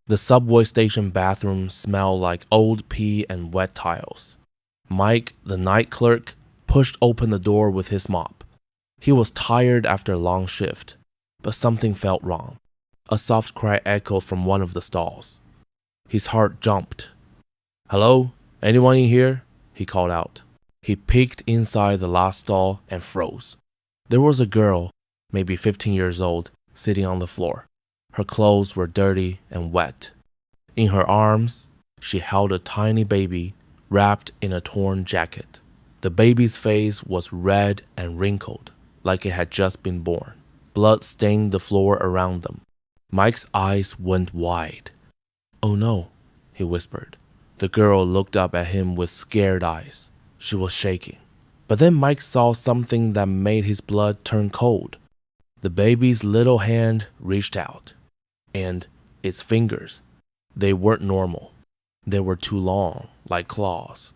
The subway station bathroom smelled like old pee and wet tiles. Mike, the night clerk, pushed open the door with his mop. He was tired after a long shift, but something felt wrong. A soft cry echoed from one of the stalls. His heart jumped. "Hello? Anyone in here?" he called out. He peeked inside the last stall and froze. There was a girl, maybe 15 years old, sitting on the floor. Her clothes were dirty and wet. In her arms, she held a tiny baby wrapped in a torn jacket. The baby's face was red and wrinkled, like it had just been born. Blood stained the floor around them. Mike's eyes went wide. "Oh no," he whispered. The girl looked up at him with scared eyes. She was shaking. But then Mike saw something that made his blood turn cold. The baby's little hand reached out, and its fingers, they weren't normal. They were too long, like claws.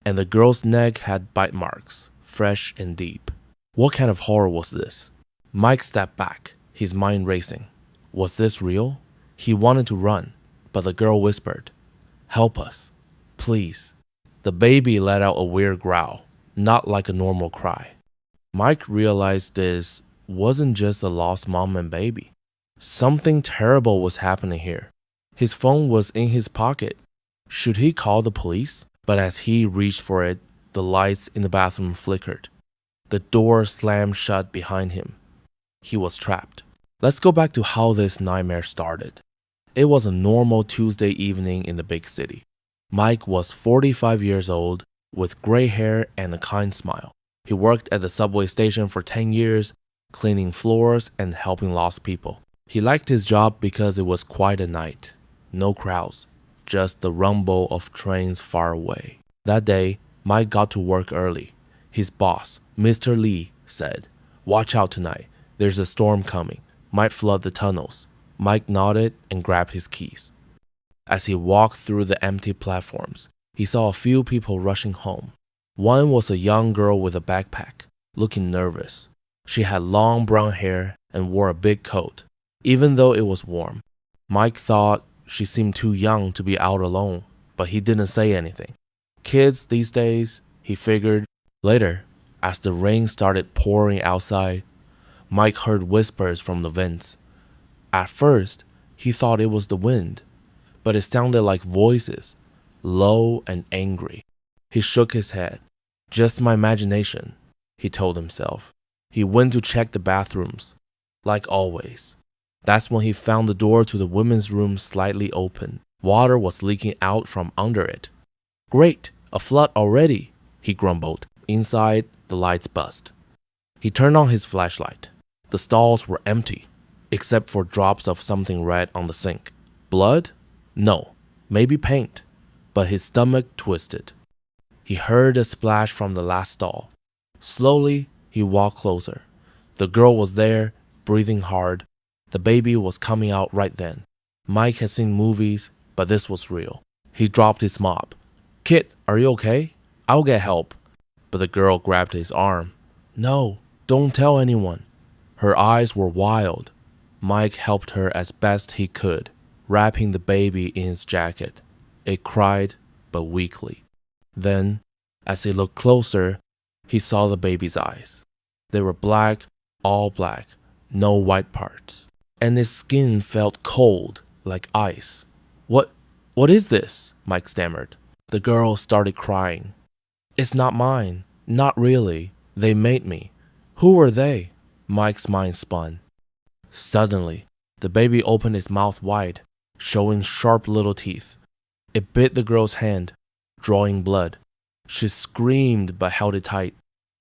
And the girl's neck had bite marks, fresh and deep. What kind of horror was this? Mike stepped back, his mind racing. Was this real? He wanted to run, but the girl whispered, "Help us, please." The baby let out a weird growl, not like a normal cry. Mike realized this wasn't just a lost mom and baby. Something terrible was happening here. His phone was in his pocket. Should he call the police? But as he reached for it, the lights in the bathroom flickered. The door slammed shut behind him. He was trapped. Let's go back to how this nightmare started. It was a normal Tuesday evening in the big city. Mike was 45 years old, with gray hair and a kind smile. He worked at the subway station for 10 years, cleaning floors and helping lost people. He liked his job because it was quiet at night. No crowds, just the rumble of trains far away. That day, Mike got to work early. His boss, Mr. Lee, said, "Watch out tonight. There's a storm coming. Might flood the tunnels." Mike nodded and grabbed his keys. As he walked through the empty platforms, he saw a few people rushing home. One was a young girl with a backpack, looking nervous. She had long brown hair and wore a big coat, even though it was warm. Mike thought she seemed too young to be out alone, but he didn't say anything. Kids these days, he figured. Later, as the rain started pouring outside, Mike heard whispers from the vents. At first, he thought it was the wind, but it sounded like voices, low and angry. He shook his head. "Just my imagination," he told himself. He went to check the bathrooms, like always. That's when he found the door to the women's room slightly open. Water was leaking out from under it. "Great, a flood already," he grumbled. Inside, the lights buzzed. He turned on his flashlight. The stalls were empty, except for drops of something red on the sink. Blood? No, maybe paint. But his stomach twisted. He heard a splash from the last stall. Slowly, he walked closer. The girl was there, breathing hard. The baby was coming out right then. Mike had seen movies, but this was real. He dropped his mop. "Kid, are you okay? I'll get help." But the girl grabbed his arm. "No, don't tell anyone." Her eyes were wild. Mike helped her as best he could, wrapping the baby in his jacket. It cried, but weakly. Then, as he looked closer, he saw the baby's eyes. They were black, all black, no white parts. And his skin felt cold, like ice. What is this?" Mike stammered. The girl started crying. "It's not mine. Not really. They made me." "Who were they?" Mike's mind spun. Suddenly, the baby opened its mouth wide, showing sharp little teeth. It bit the girl's hand, drawing blood. She screamed but held it tight.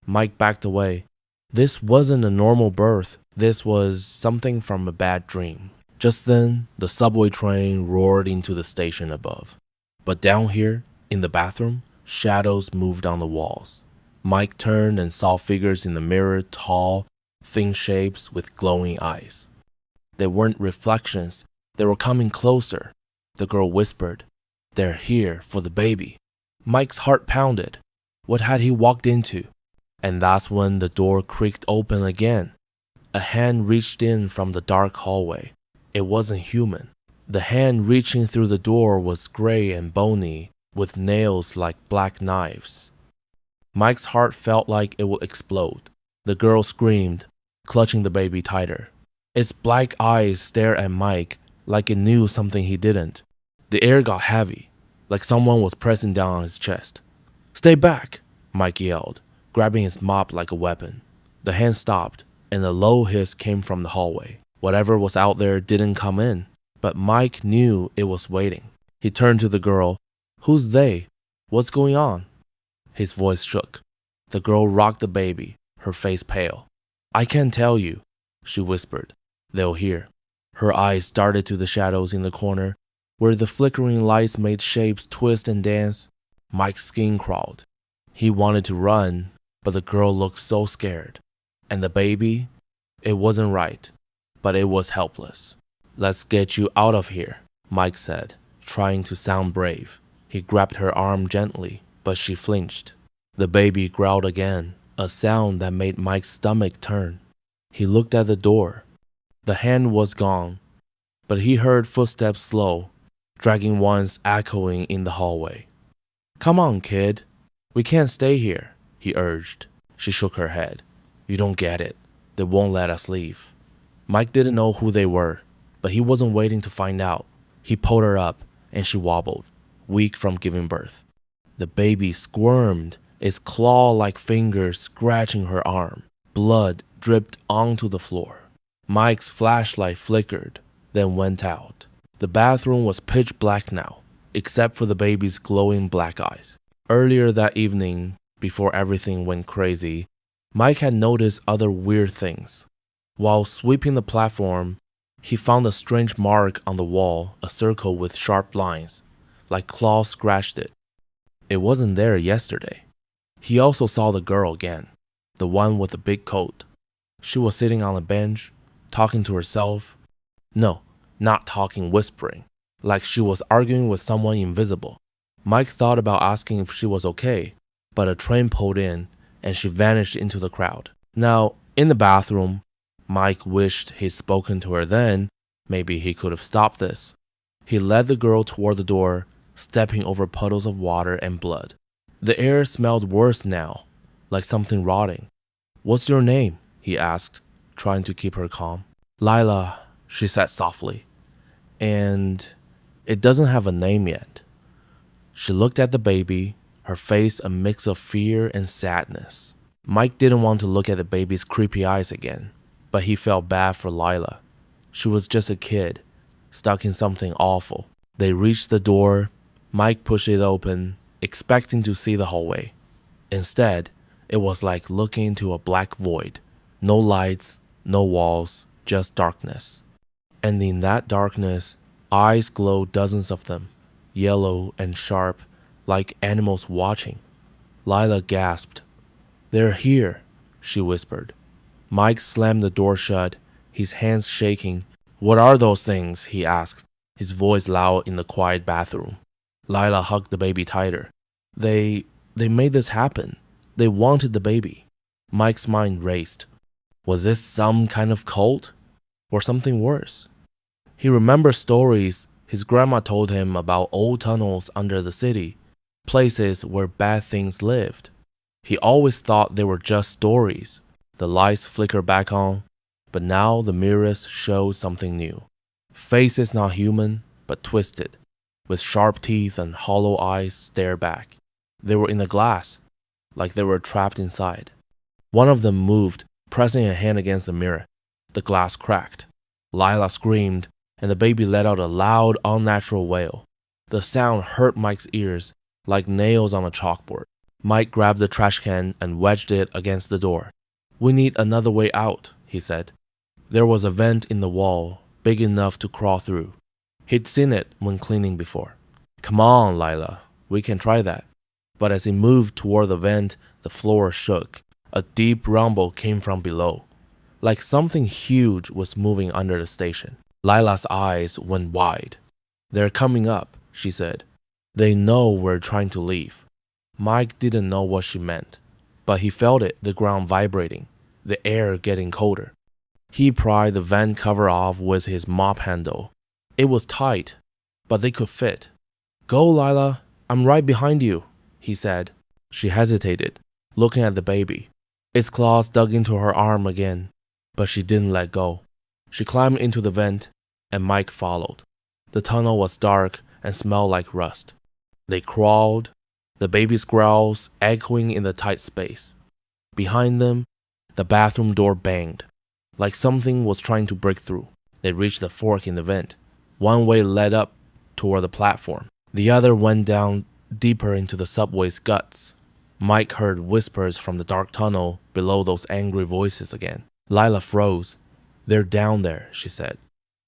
Mike backed away. This wasn't a normal birth. This was something from a bad dream. Just then, the subway train roared into the station above. But down here, in the bathroom, shadows moved on the walls. Mike turned and saw figures in the mirror, tall, thin shapes with glowing eyes. They weren't reflections. They were coming closer. The girl whispered, "They're here for the baby." Mike's heart pounded. What had he walked into? And that's when the door creaked open again. A hand reached in from the dark hallway. It wasn't human. The hand reaching through the door was gray and bony, with nails like black knives. Mike's heart felt like it would explode. The girl screamed, clutching the baby tighter. Its black eyes stared at Mike like it knew something he didn't. The air got heavy, like someone was pressing down on his chest. "Stay back!" Mike yelled, grabbing his mop like a weapon. The hand stopped, and a low hiss came from the hallway. Whatever was out there didn't come in, but Mike knew it was waiting. He turned to the girl. "Who's they? What's going on?" His voice shook. The girl rocked the baby, her face pale. "I can't tell you," she whispered. "They'll hear." Her eyes darted to the shadows in the corner, where the flickering lights made shapes twist and dance. Mike's skin crawled. He wanted to run, but the girl looked so scared. And the baby? It wasn't right, but it was helpless. "Let's get you out of here," Mike said, trying to sound brave. He grabbed her arm gently, but she flinched. The baby growled again, a sound that made Mike's stomach turn. He looked at the door. The hand was gone, but he heard footsteps slow, dragging ones echoing in the hallway. "Come on, kid. We can't stay here," he urged. She shook her head. "You don't get it. They won't let us leave." Mike didn't know who they were, but he wasn't waiting to find out. He pulled her up, and she wobbled, weak from giving birth. The baby squirmed, its claw-like fingers scratching her arm. Blood dripped onto the floor. Mike's flashlight flickered, then went out. The bathroom was pitch black now, except for the baby's glowing black eyes. Earlier that evening, before everything went crazy, Mike had noticed other weird things. While sweeping the platform, he found a strange mark on the wall, a circle with sharp lines, like claws scratched it. It wasn't there yesterday. He also saw the girl again, the one with the big coat. She was sitting on a bench, talking to herself. No, not talking, whispering, like she was arguing with someone invisible. Mike thought about asking if she was okay, but a train pulled in and she vanished into the crowd. Now, in the bathroom, Mike wished he'd spoken to her then. Maybe he could have stopped this. He led the girl toward the door, stepping over puddles of water and blood. The air smelled worse now, like something rotting. "What's your name?" he asked, trying to keep her calm. "Lila," she said softly. "And it doesn't have a name yet." She looked at the baby, her face a mix of fear and sadness. Mike didn't want to look at the baby's creepy eyes again, but he felt bad for Lila. She was just a kid, stuck in something awful. They reached the door. Mike pushed it open, expecting to see the hallway. Instead, it was like looking into a black void. No lights, no walls, just darkness. And in that darkness, eyes glowed, dozens of them, yellow and sharp, like animals watching. Lila gasped. "They're here," she whispered. Mike slammed the door shut, his hands shaking. "What are those things?" he asked, his voice loud in the quiet bathroom. Lila hugged the baby tighter. They made this happen. They wanted the baby." Mike's mind raced. Was this some kind of cult? Or something worse? He remembered stories his grandma told him about old tunnels under the city, places where bad things lived. He always thought they were just stories. The lights flickered back on, but now the mirrors showed something new. Faces not human, but twisted, with sharp teeth and hollow eyes stared back. They were in the glass, like they were trapped inside. One of them moved, pressing a hand against the mirror. The glass cracked. Lila screamed, and the baby let out a loud, unnatural wail. The sound hurt Mike's ears, like nails on a chalkboard. Mike grabbed the trash can and wedged it against the door. "We need another way out," he said. There was a vent in the wall, big enough to crawl through. He'd seen it when cleaning before. "Come on, Lila, we can try that." But as he moved toward the vent, the floor shook. A deep rumble came from below, like something huge was moving under the station. Lila's eyes went wide. "They're coming up," she said. "They know we're trying to leave." Mike didn't know what she meant, but he felt it, the ground vibrating, the air getting colder. He pried the vent cover off with his mop handle. It was tight, but they could fit. Go, Lila, I'm right behind you, he said. She hesitated, looking at the baby. Its claws dug into her arm again, but she didn't let go. She climbed into the vent, and Mike followed. The tunnel was dark and smelled like rust. They crawled, the baby's growls echoing in the tight space. Behind them, the bathroom door banged, like something was trying to break through. They reached the fork in the vent. One way led up toward the platform. The other went down deeper into the subway's guts. Mike heard whispers from the dark tunnel below those angry voices again. Lila froze. They're down there, she said.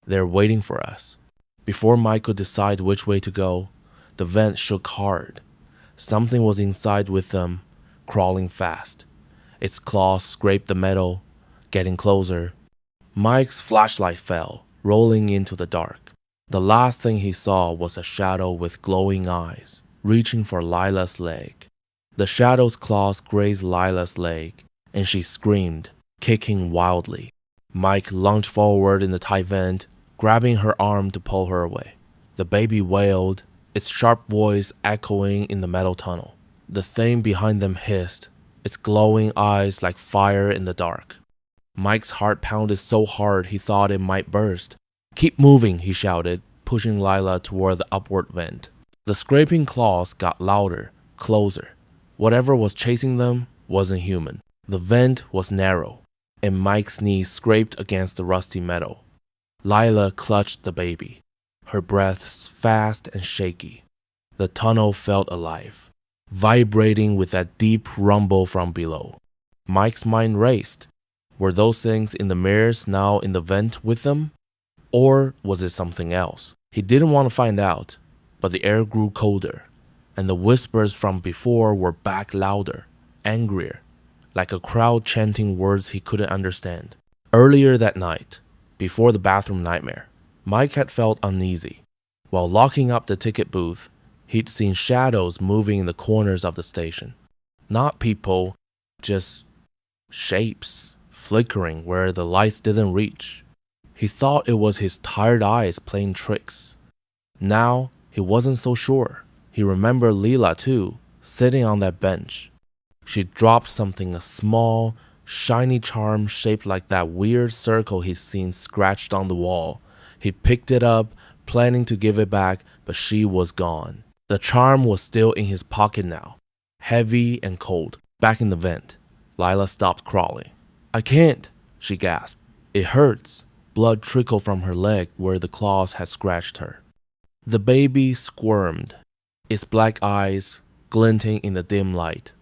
They're waiting for us. Before Mike could decide which way to go, the vent shook hard. Something was inside with them, crawling fast. Its claws scraped the metal, getting closer. Mike's flashlight fell, rolling into the dark. The last thing he saw was a shadow with glowing eyes, reaching for Lila's leg. The shadow's claws grazed Lila's leg, and she screamed, kicking wildly. Mike lunged forward in the tight vent, grabbing her arm to pull her away. The baby wailed, its sharp voice echoing in the metal tunnel. The thing behind them hissed, its glowing eyes like fire in the dark. Mike's heart pounded so hard he thought it might burst. Keep moving, he shouted, pushing Lila toward the upward vent. The scraping claws got louder, closer. Whatever was chasing them wasn't human. The vent was narrow, and Mike's knees scraped against the rusty metal. Lila clutched the baby, her breaths fast and shaky. The tunnel felt alive, vibrating with that deep rumble from below. Mike's mind raced. Were those things in the mirrors now in the vent with them? Or was it something else? He didn't want to find out, but the air grew colder, and the whispers from before were back louder, angrier, like a crowd chanting words he couldn't understand. Earlier that night, before the bathroom nightmare, Mike had felt uneasy. While locking up the ticket booth, he'd seen shadows moving in the corners of the station. Not people, just shapes, flickering where the lights didn't reach. He thought it was his tired eyes playing tricks. Now, he wasn't so sure. He remembered Lila too, sitting on that bench. She dropped something, a small, shiny charm shaped like that weird circle he'd seen scratched on the wall. He picked it up, planning to give it back, but she was gone. The charm was still in his pocket now, heavy and cold, back in the vent. Lila stopped crawling. I can't, she gasped. It hurts. Blood trickled from her leg where the claws had scratched her. The baby squirmed, its black eyes glinting in the dim light.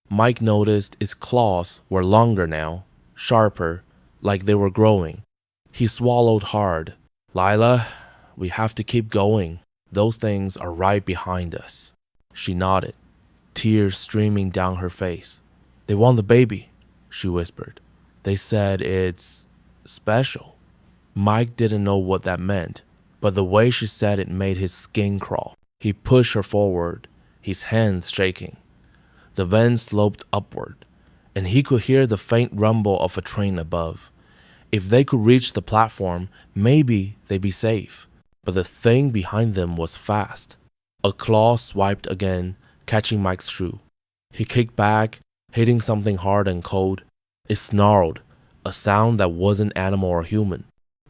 Mike noticed its claws were longer now, sharper, like they were growing. He swallowed hard. Lila, we have to keep going. Those things are right behind us. She nodded, tears streaming down her face. They want the baby, she whispered. They said it's special. Mike didn't know what that meant, but the way she said it made his skin crawl. He pushed her forward, his hands shaking. The van sloped upward, and he could hear the faint rumble of a train above. If they could reach the platform, maybe they'd be safe. But the thing behind them was fast. A claw swiped again, catching Mike's shoe. He kicked back, hitting something hard and cold. It snarled, a sound that wasn't animal or human.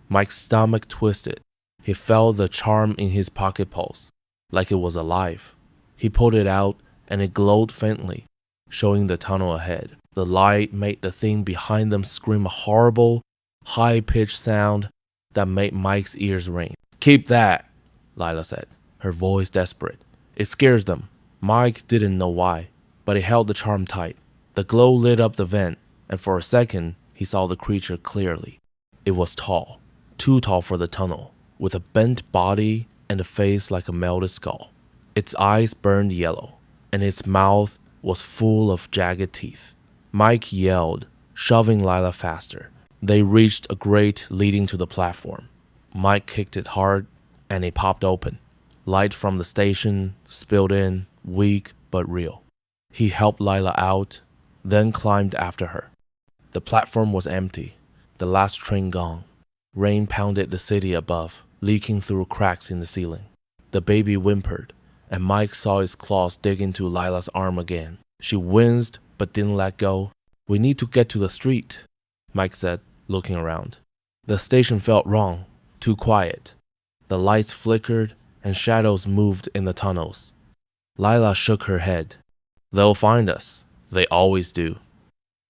Mike's stomach twisted. He felt the charm in his pocket pulse, like it was alive. He pulled it out, and it glowed faintly, showing the tunnel ahead. The light made the thing behind them scream a horrible, high-pitched sound that made Mike's ears ring. Keep that, Lila said, her voice desperate. It scares them. Mike didn't know why, but he held the charm tight. The glow lit up the vent, and for a second, he saw the creature clearly. It was tall, too tall for the tunnel, with a bent body and a face like a melted skull. Its eyes burned yellow, and its mouth was full of jagged teeth. Mike yelled, shoving Lila faster. They reached a grate leading to the platform. Mike kicked it hard, and it popped open. Light from the station spilled in, weak but real. He helped Lila out, then climbed after her. The platform was empty, the last train gone. Rain pounded the city above. leaking through cracks in the ceiling. The baby whimpered, and Mike saw his claws dig into Lila's arm again. She winced but didn't let go. "We need to get to the street," Mike said, looking around. The station felt wrong, too quiet. The lights flickered and shadows moved in the tunnels. Lila shook her head. "They'll find us. They always do."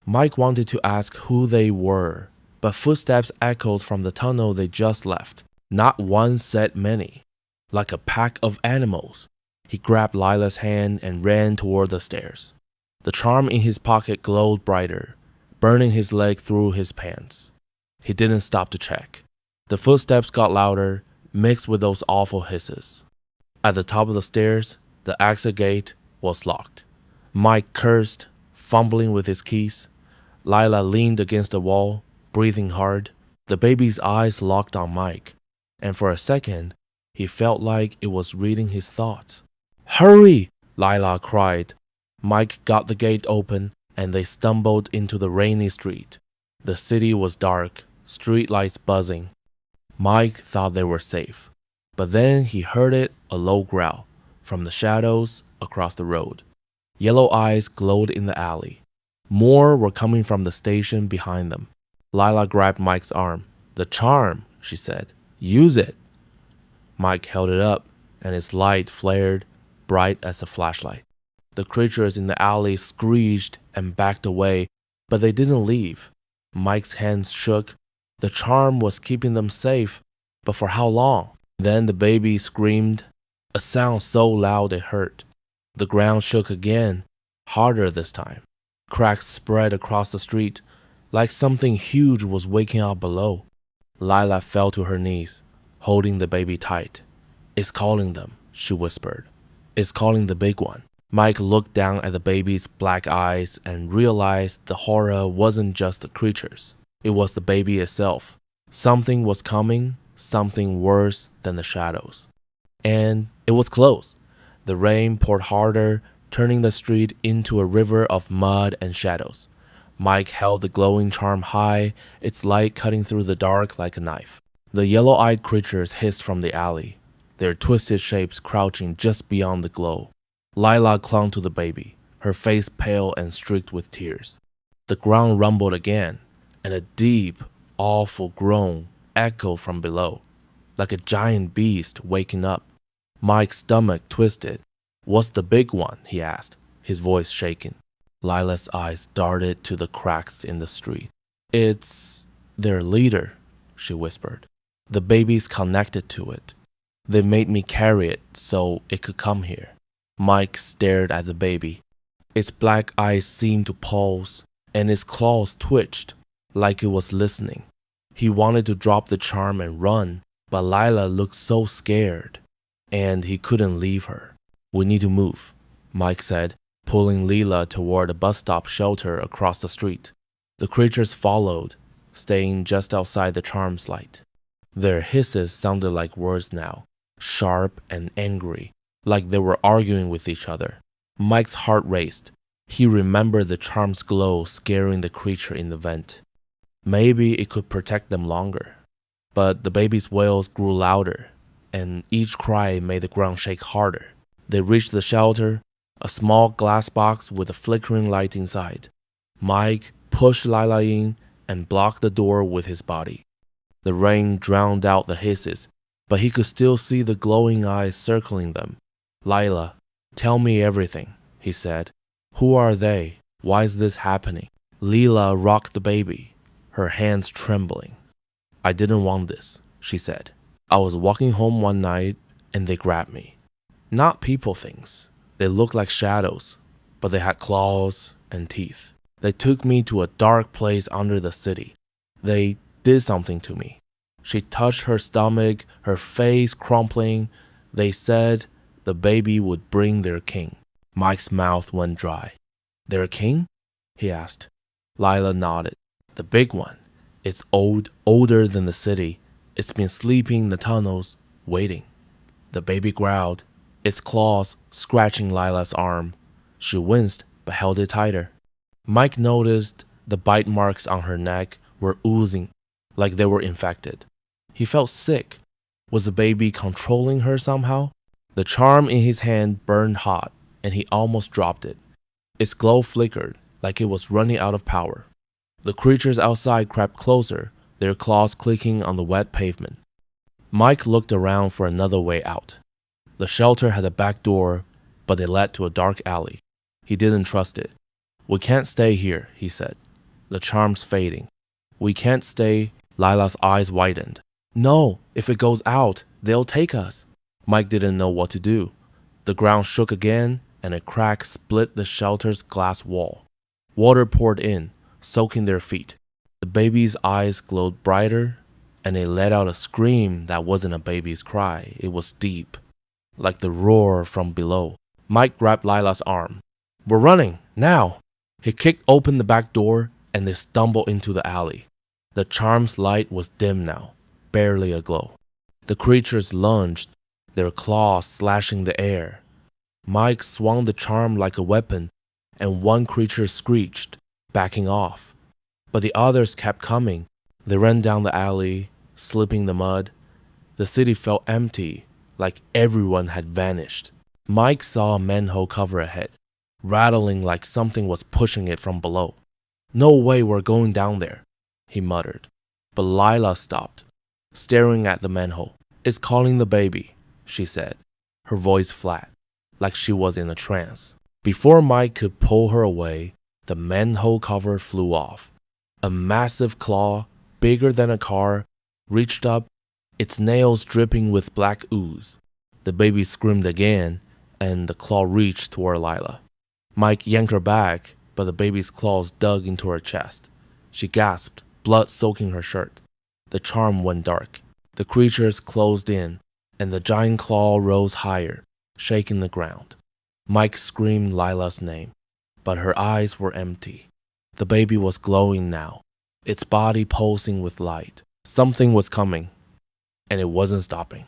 Mike wanted to ask who they were, but footsteps echoed from the tunnel they just left. Not one said many, like a pack of animals. He grabbed Lila's hand and ran toward the stairs. The charm in his pocket glowed brighter, burning his leg through his pants. He didn't stop to check. The footsteps got louder, mixed with those awful hisses. At the top of the stairs, the exit gate was locked. Mike cursed, fumbling with his keys. Lila leaned against the wall, breathing hard. The baby's eyes locked on Mike, and for a second, he felt like it was reading his thoughts. "Hurry!" Lila cried. Mike got the gate open, and they stumbled into the rainy street. The city was dark, streetlights buzzing. Mike thought they were safe, but then he heard a low growl from the shadows across the road. Yellow eyes glowed in the alley. More were coming from the station behind them. Lila grabbed Mike's arm. "The charm," she said. "Use it." Mike held it up, and its light flared, bright as a flashlight. The creatures in the alley screeched and backed away, but they didn't leave. Mike's hands shook. The charm was keeping them safe, but for how long? Then the baby screamed, a sound so loud it hurt. The ground shook again, harder this time. Cracks spread across the street, like something huge was waking up below. Lila fell to her knees, holding the baby tight. "It's calling them," she whispered. "It's calling the big one." Mike looked down at the baby's black eyes and realized the horror wasn't just the creatures. It was the baby itself. Something was coming, something worse than the shadows. And it was close. The rain poured harder, turning the street into a river of mud and shadows. Mike held the glowing charm high, its light cutting through the dark like a knife. The yellow-eyed creatures hissed from the alley, their twisted shapes crouching just beyond the glow. Lila clung to the baby, her face pale and streaked with tears. The ground rumbled again, and a deep, awful groan echoed from below, like a giant beast waking up. Mike's stomach twisted. "What's the big one?" he asked, his voice shaking. Lila's eyes darted to the cracks in the street. "It's their leader," she whispered. "The baby's connected to it. They made me carry it so it could come here." Mike stared at the baby. Its black eyes seemed to pulse, and its claws twitched, like it was listening. He wanted to drop the charm and run, but Lila looked so scared, and he couldn't leave her. "We need to move," Mike said, pulling Lila toward a bus stop shelter across the street. The creatures followed, staying just outside the charm's light. Their hisses sounded like words now, sharp and angry, like they were arguing with each other. Mike's heart raced. He remembered the charm's glow scaring the creature in the vent. Maybe it could protect them longer. But the baby's wails grew louder, and each cry made the ground shake harder. They reached the shelter, a small glass box with a flickering light inside. Mike pushed Lila in and blocked the door with his body. The rain drowned out the hisses, but he could still see the glowing eyes circling them. "Lila, tell me everything," he said. "Who are they? Why is this happening?" Lila rocked the baby, her hands trembling. "I didn't want this," she said. "I was walking home one night and they grabbed me. Not people things. They looked like shadows, but they had claws and teeth. They took me to a dark place under the city. They did something to me." She touched her stomach, her face crumpling. "They said the baby would bring their king." Mike's mouth went dry. "Their king?" he asked. Lila nodded. "The big one. It's older than the city. It's been sleeping in the tunnels, waiting." The baby growled, its claws scratching Lila's arm. She winced but held it tighter. Mike noticed the bite marks on her neck were oozing, like they were infected. He felt sick. Was the baby controlling her somehow? The charm in his hand burned hot, and he almost dropped it. Its glow flickered, like it was running out of power. The creatures outside crept closer, their claws clicking on the wet pavement. Mike looked around for another way out. The shelter had a back door, but it led to a dark alley. He didn't trust it. "We can't stay here," he said. "The charm's fading." "We can't stay." Lila's eyes widened. "No, if it goes out, they'll take us." Mike didn't know what to do. The ground shook again, and a crack split the shelter's glass wall. Water poured in, soaking their feet. The baby's eyes glowed brighter, and it let out a scream that wasn't a baby's cry. It was deep, like the roar from below. Mike grabbed Lila's arm. "We're running, now!" He kicked open the back door, and they stumbled into the alley. The charm's light was dim now, barely aglow. The creatures lunged, their claws slashing the air. Mike swung the charm like a weapon, and one creature screeched, backing off. But the others kept coming. They ran down the alley, slipping the mud. The city felt empty, like everyone had vanished. Mike saw a manhole cover ahead, rattling like something was pushing it from below. "No way we're going down there," he muttered. But Lila stopped, staring at the manhole. "It's calling the baby," she said, her voice flat, like she was in a trance. Before Mike could pull her away, the manhole cover flew off. A massive claw, bigger than a car, reached up, its nails dripping with black ooze. The baby screamed again, and the claw reached toward Lila. Mike yanked her back, but the baby's claws dug into her chest. She gasped, blood soaking her shirt. The charm went dark. The creatures closed in, and the giant claw rose higher, shaking the ground. Mike screamed Lila's name, but her eyes were empty. The baby was glowing now, its body pulsing with light. Something was coming, and it wasn't stopping.